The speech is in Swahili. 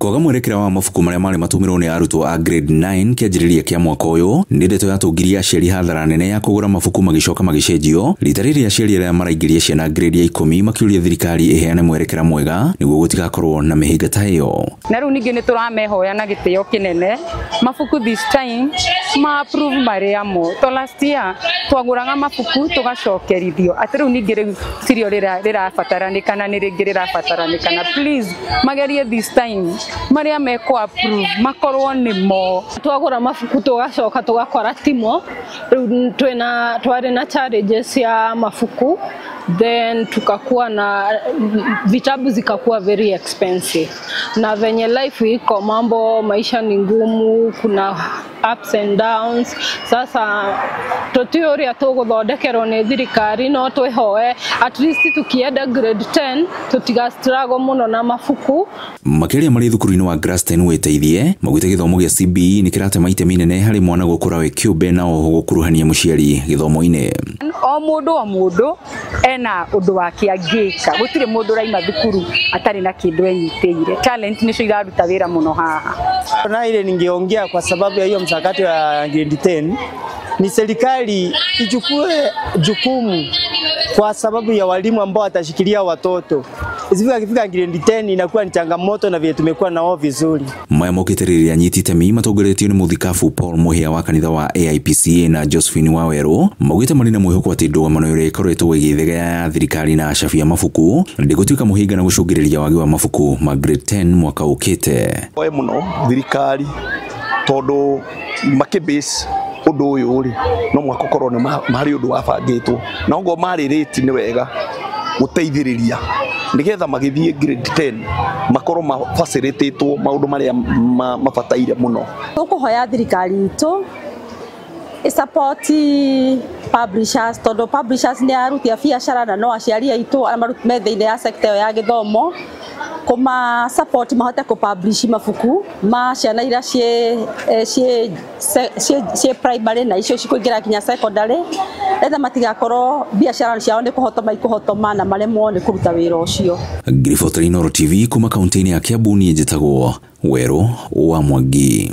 Kwaga mwerekera wa mabuku maria mari matumirwo ni arutwo a grade 9 kianjiriria kia mwaka uyu ni ndeto yatungiria aciari hathara nene ya kugura mabuku magicoka magicenjio rita riri aciari aria maraingĩria ciana grade ya 10 makiuria thirikari iheane mwerekera mwega niguo gutigakorwo na mihinga ta iyo. Na riu ningi ni turamehoya na gitio kinene mabuku this time ma approve maria mo to last year twaguraga mabuku tugacokerithio ati riu ningi sirio rirafataranikana ni ringi rirafataranikana please magerie this time maria meko approve makorwo nimo twagura mabuku tugacoka tugakora timo riu twari na challenges ya mabuku then tukakuwa na vitabu zikakuwa very expensive na venye life iko mambo maisha ni ngumu kuna ups and downs sasa tutioria tuguthondekerwo ni thirikari no twihoe at least tukienda grade 10 tutiga struggle muno na mabuku makiria mari thukuru-ini wa Graston weteithie magwite githomo gia CBE ni kirate maite minene hari mwana gukura we kiumbe na oho gukuruhania muciari githomo-ini o mundu ena undu wake angika gutire mundu raima thukuru atari na kindu enyiteire talent nicio iraruta wira muno haha na ile ningeongea kwa sababu ya hiyo msakato ya grade 10 ni serikali ichukue jukumu kwa sababu ya walimu ambao watashikilia watoto. Ikifika grade 10 inakuwa ni changamoto na vile tumekuwa nao vizuri. Maya mokitereri anyitite mi matogeretio ni muthikafu Paul Muhia wa kanitha wa AIPCA na Josephine Waweru magwite marina mwihoko ati ndogomano ire ikoretwo wigithega ya thirikari na acabi ya mabuku ndigutuika muhinga na gucungiriria wagi wa mabuku ma grade 10 mwaka ukite. Oe muno thirikari tondu makibase undu uyu ri no mwaka korwo ni mari undu wabangitwo na ngo mari rate ni wega guteithiriria nigetha magithie grade 10 makorwo mafacilitatwo maundu maria mabataire muno tukuhoya thirikari itu support publishers tondu publishers ni aruti a biacara na no aciari aitu amaruti me thiini ya sector ya githomo kuma support mahote ku publish mabuku ma ciana ira cie primary na icio cikuingira kinya secondary etha matigakorwo biacara ciao ni kuhotoma na maremwo ni kuruta wira ucio. Grifotrino TV kuma kaunti-ini ya Kiambu ni njitagwo Weru wa Mwangi.